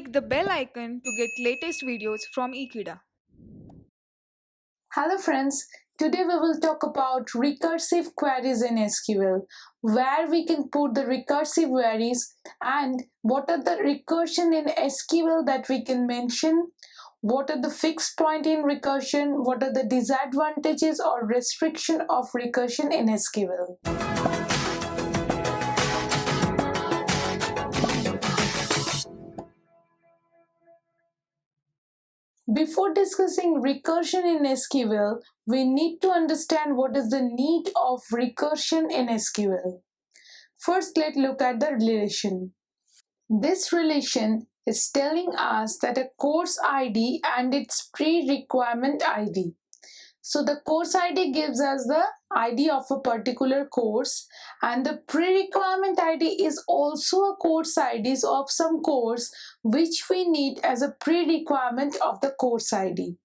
click the bell icon to get latest videos from Ekeeda. Hello friends, today we will talk about recursive queries in SQL, where we can put the recursive queries and what are the recursion in SQL that we can mention, what are the fixed point in recursion, what are the disadvantages or restriction of recursion in SQL. Before discussing recursion in SQL, we need to understand what is the need of recursion in SQL. First, let's look at the relation. This relation is telling us that a course ID and its pre-requirement ID. So the course ID gives us the ID of a particular course, and the pre-requirement ID is also a course ID of some course which we need as a pre-requirement of the course ID.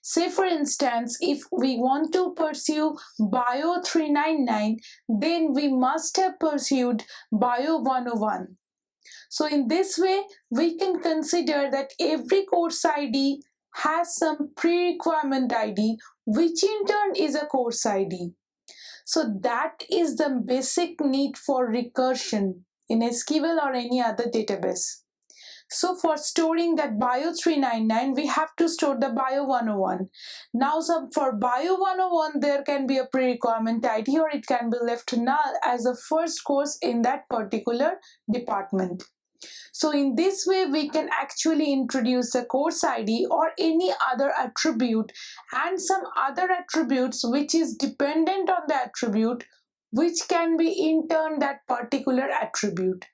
Say for instance, if we want to pursue Bio 399, then we must have pursued Bio 101. So in this way, we can consider that every course ID has some pre-requirement ID, which in turn is a course ID. So that is the basic need for recursion in SQL or any other database. So for storing that Bio 399, we have to store the Bio 101. Now for Bio 101, there can be a pre-requirement ID or it can be left null as the first course in that particular department. So in this way, we can actually introduce a course ID or any other attribute and some other attributes which is dependent on the attribute, which can be in turn that particular attribute.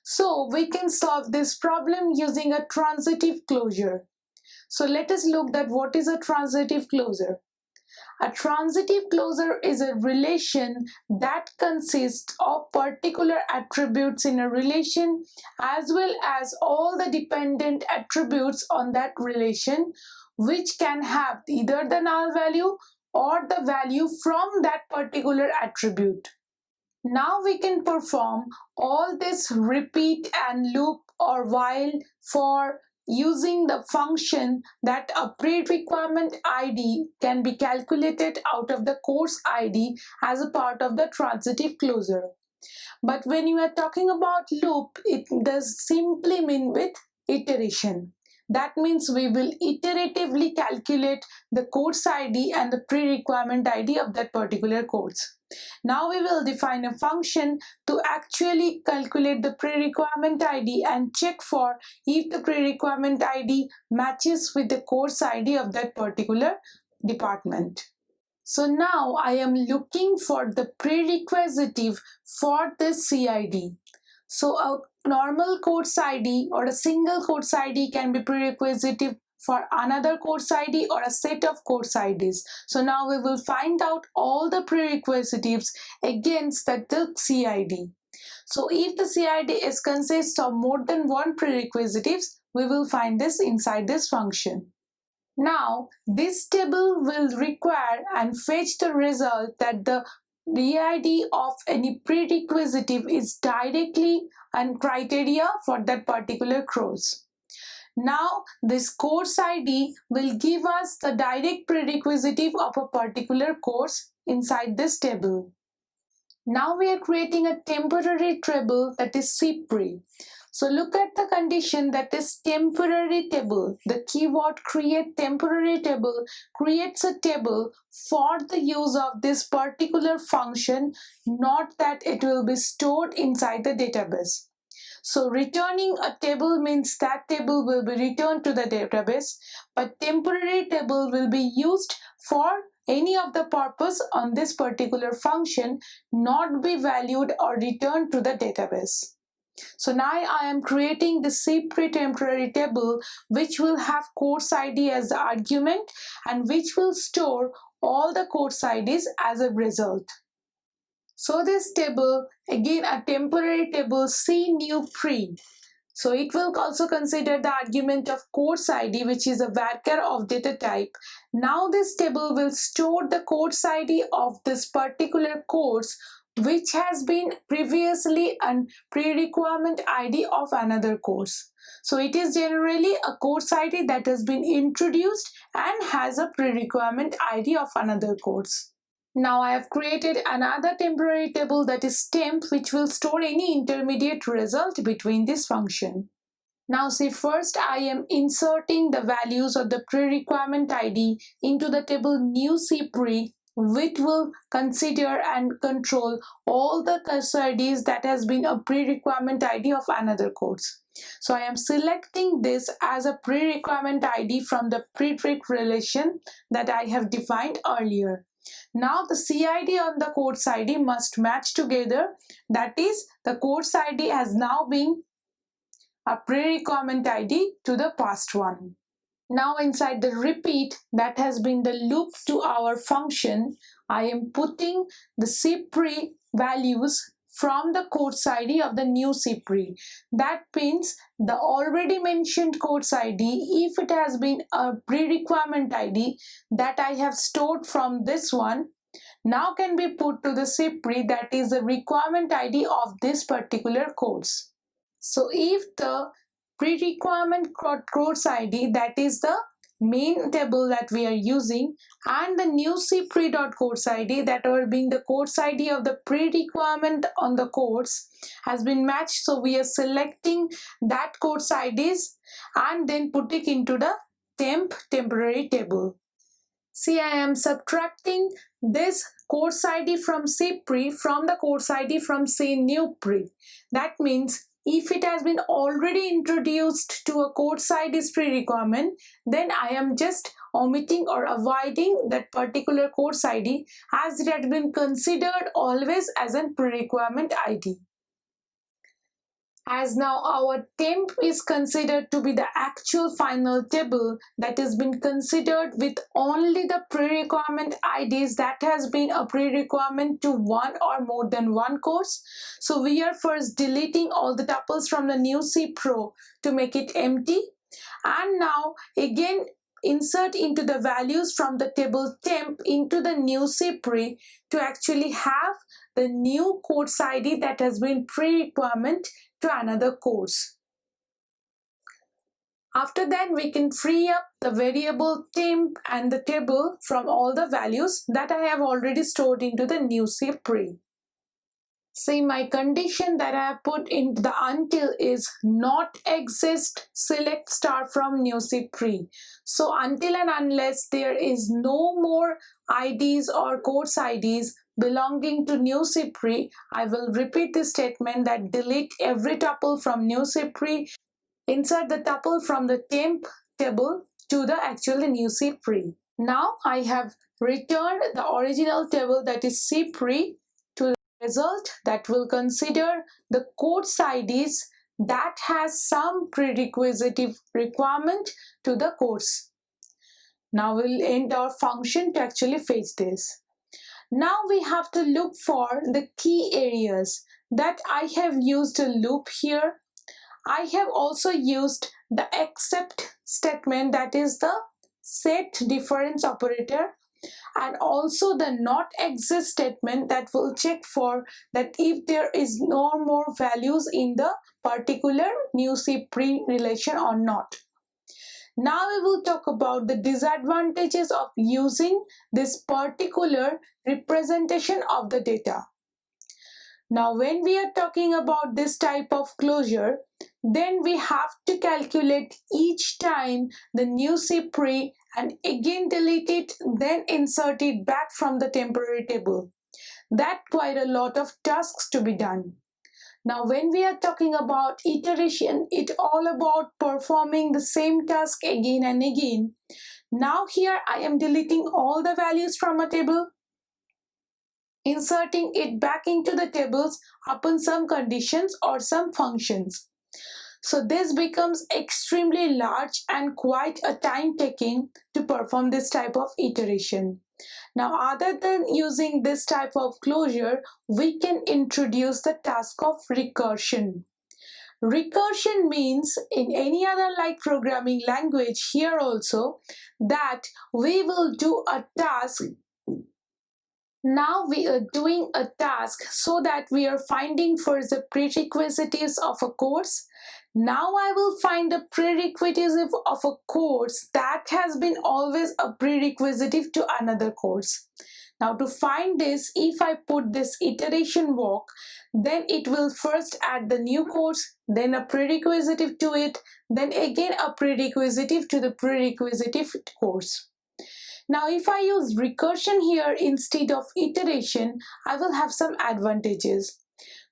So we can solve this problem using a transitive closure. So let us look at what is a transitive closure. A transitive closure is a relation that consists of particular attributes in a relation as well as all the dependent attributes on that relation, which can have either the null value or the value from that particular attribute. Now we can perform all this repeat and loop or while for using the function that a pre-requirement ID can be calculated out of the course ID as a part of the transitive closure. But when you are talking about loop, it does simply mean with iteration. That means we will iteratively calculate the course ID and the pre-requirement ID of that particular course. Now we will define a function to actually calculate the pre-requirement ID and check for if the pre-requirement ID matches with the course ID of that particular department. So now I am looking for the prerequisitive for this CID. So a normal course ID or a single course ID can be prerequisitive for another course ID or a set of course IDs. So now we will find out all the prerequisitives against the CID. So if the CID is consists of more than one prerequisites, we will find this inside this function. Now this table will require and fetch the result that the DID of any prerequisitive is directly and criteria for that particular course. Now this course ID will give us the direct prerequisitive of a particular course inside this table. Now we are creating a temporary table that is CPRE. So look at the condition that is temporary table. The keyword create temporary table creates a table for the use of this particular function, not that it will be stored inside the database. So returning a table means that table will be returned to the database, but temporary table will be used for any of the purpose on this particular function, not be valued or returned to the database. So now I am creating the CPRE temporary table which will have course ID as the argument and which will store all the course IDs as a result. So this table, again a temporary table C new pre. So it will also consider the argument of course ID, which is a varchar of data type. Now this table will store the course ID of this particular course which has been previously a pre-requirement ID of another course. So it is generally a course ID that has been introduced and has a pre-requirement ID of another course. Now I have created another temporary table, that is temp, which will store any intermediate result between this function. Now see, first I am inserting the values of the pre-requirement ID into the table new cpre, which will consider and control all the course IDs that has been a pre-requirement ID of another course. So I am selecting this as a pre-requirement ID from the prereq relation that I have defined earlier. Now the CID on the course ID must match together, that is, the course ID has now been a pre-requirement ID to the past one. Now inside the repeat that has been the loop to our function, I am putting the cpre values from the course ID of the new cpre. That means the already mentioned course ID, if it has been a pre-requirement ID that I have stored from this one, now can be put to the cpre, that is the requirement ID of this particular course. So if the pre-requirement course ID, that is the main table that we are using, and the new cpre.course ID, that are being the course ID of the pre-requirement on the course, has been matched, so we are selecting that course IDs and then put it into the temporary table. See, I am subtracting this course ID from cpre from the course ID from say new pre. That means if it has been already introduced to a course ID's pre-requirement, then I am just omitting or avoiding that particular course ID as it had been considered always as a pre-requirement ID. As now our temp is considered to be the actual final table that has been considered with only the pre-requirement IDs that has been a pre-requirement to one or more than one course. So we are first deleting all the tuples from the new cpro to make it empty, and now again insert into the values from the table temp into the new cpre to actually have the new course ID that has been pre-requirement to another course. After that, we can free up the variable temp and the table from all the values that I have already stored into the new cpre. See, my condition that I have put in the until is not exist select star from new cpre. So until and unless there is no more IDs or course IDs belonging to new cpre, I will repeat the statement that delete every tuple from new cpre, insert the tuple from the temp table to the actual new cpre. Now I have returned the original table, that is cpre, to the result that will consider the course IDs that has some prerequisite requirement to the course. Now we'll end our function to actually fetch this. Now we have to look for the key areas that I have used a loop here. I have also used the except statement, that is the set difference operator, and also the not exist statement that will check for that if there is no more values in the particular new cpre relation or not. Now we will talk about the disadvantages of using this particular representation of the data. Now when we are talking about this type of closure, then we have to calculate each time the new cpre and again delete it, then insert it back from the temporary table. That's quite a lot of tasks to be done. Now when we are talking about iteration, it's all about performing the same task again and again. Now here I am deleting all the values from a table, inserting it back into the tables upon some conditions or some functions. So this becomes extremely large and quite a time taking to perform this type of iteration. Now other than using this type of closure, we can introduce the task of recursion. Recursion means in any other like programming language here also that we will do a task Now we are doing a task so that we are finding first the prerequisites of a course. Now I will find the prerequisites of a course that has been always a prerequisite to another course. Now to find this, if I put this iteration walk, then it will first add the new course, then a prerequisite to it, then again a prerequisite to the prerequisite course. Now if I use recursion here instead of iteration, I will have some advantages.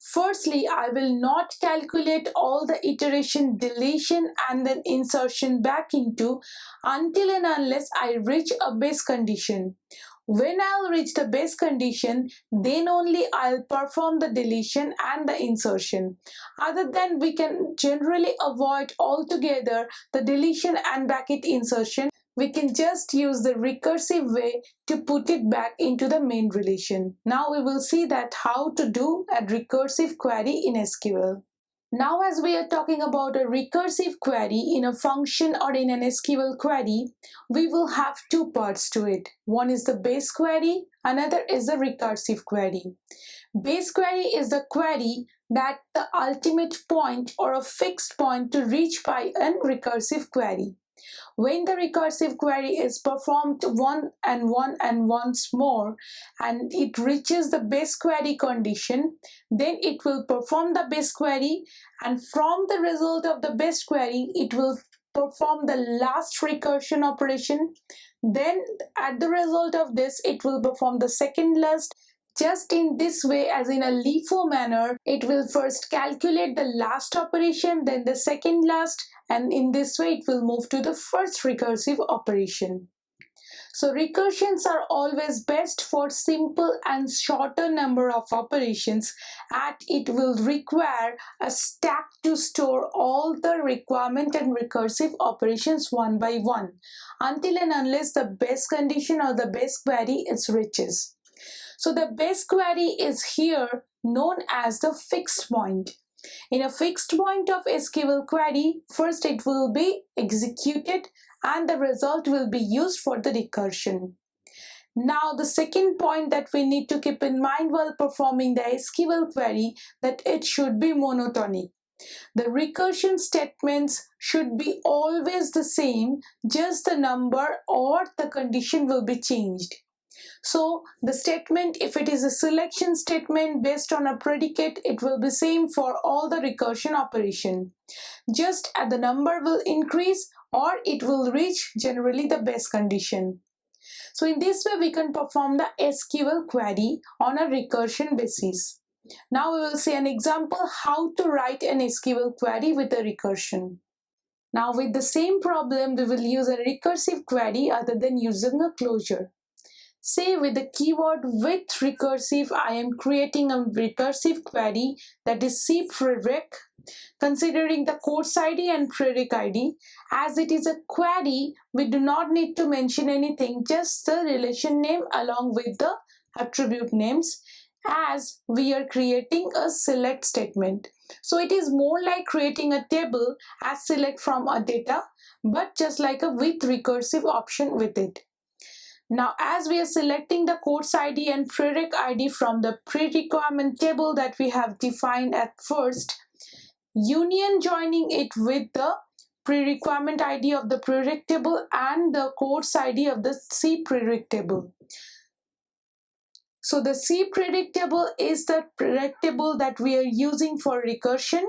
Firstly, I will not calculate all the iteration, deletion and then insertion back into until and unless I reach a base condition. When I'll reach the base condition, then only I'll perform the deletion and the insertion. Other than we can generally avoid altogether the deletion and bracket insertion, we can just use the recursive way to put it back into the main relation. Now we will see that how to do a recursive query in SQL. Now as we are talking about a recursive query in a function or in an SQL query, we will have two parts to it. One is the base query, another is the recursive query. Base query is the query that the ultimate point or a fixed point to reach by a recursive query. When the recursive query is performed once more and it reaches the base query condition, then it will perform the base query, and from the result of the base query it will perform the last recursion operation. Then at the result of this it will perform the second last. Just in this way, as in a LIFO manner, it will first calculate the last operation, then the second last, and in this way it will move to the first recursive operation. So recursions are always best for simple and shorter number of operations, and it will require a stack to store all the requirement and recursive operations one by one until and unless the base condition or the base query is reaches. So the base query is here known as the fixed point. In a fixed point of SQL query, first it will be executed and the result will be used for the recursion. Now the second point that we need to keep in mind while performing the SQL query, that it should be monotonic. The recursion statements should be always the same, just the number or the condition will be changed. So the statement, if it is a selection statement based on a predicate, it will be same for all the recursion operation. Just the number will increase or it will reach generally the base condition. So in this way we can perform the SQL query on a recursion basis. Now we will see an example how to write an SQL query with a recursion. Now with the same problem we will use a recursive query other than using a closure. Say with the keyword with recursive, I am creating a recursive query that is cprereq, considering the course ID and prereq ID. As it is a query, we do not need to mention anything, just the relation name along with the attribute names, as we are creating a select statement. So it is more like creating a table as select from a data, but just like a with recursive option with it. Now as we are selecting the course ID and prereq ID from the pre-requirement table that we have defined at first, union joining it with the pre-requirement ID of the prereq table and the course ID of the cprereq table. So the cprereq table is the prereq table that we are using for recursion,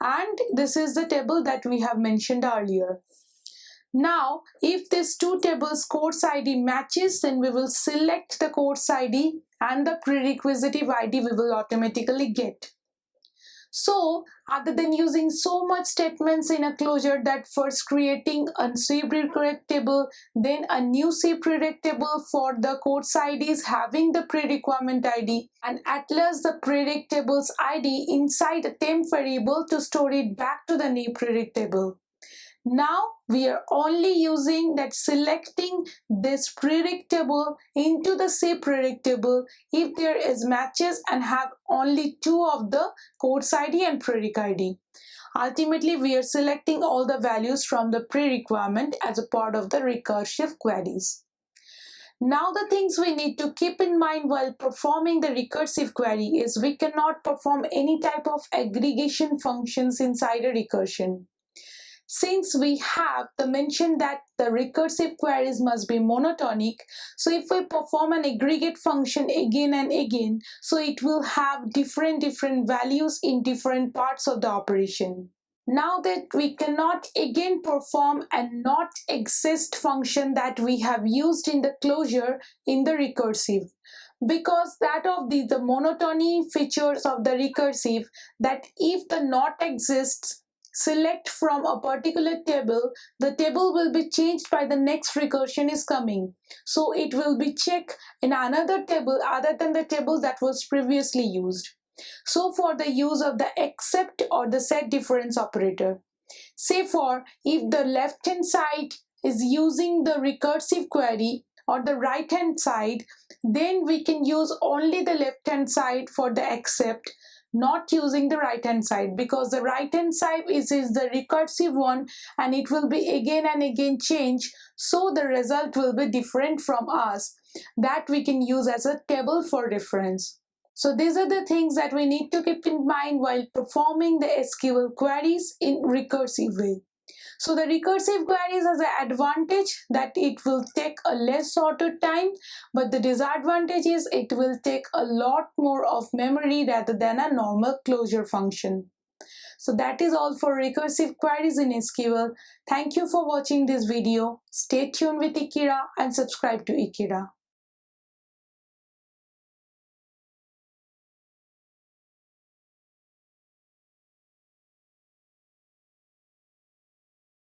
and this is the table that we have mentioned earlier. Now, if these two tables course ID matches, then we will select the course ID and the prerequisite ID we will automatically get. So, other than using so much statements in a closure, that first creating a cprereq table, then a new cprereq table for the course IDs having the pre-requirement ID, and at last the prereq table's ID inside a temp variable to store it back to the new prereq table. Now we are only using that selecting this prereq table into the cprereq table if there is matches and have only two of the course ID and prereq ID. Ultimately, we are selecting all the values from the pre-requirement as a part of the recursive queries. Now the things we need to keep in mind while performing the recursive query is we cannot perform any type of aggregation functions inside a recursion. Since we have the mention that the recursive queries must be monotonic, so if we perform an aggregate function again and again, so it will have different values in different parts of the operation. Now that we cannot again perform a not exist function that we have used in the closure in the recursive, because that of the monotony features of the recursive, that if the not exists, select from a particular table, the table will be changed by the next recursion is coming. So it will be checked in another table other than the table that was previously used. So for the use of the except or the set difference operator, say for if the left hand side is using the recursive query or the right hand side, then we can use only the left hand side for the except, not using the right hand side, because the right hand side is the recursive one and it will be again and again changed, so the result will be different from us, that we can use as a table for reference. So these are the things that we need to keep in mind while performing the SQL queries in recursive way. So the recursive queries has an advantage that it will take a less sorted time, but the disadvantage is it will take a lot more of memory rather than a normal closure function. So that is all for recursive queries in SQL. Thank you for watching this video. Stay tuned with Ikira and subscribe to Ikira.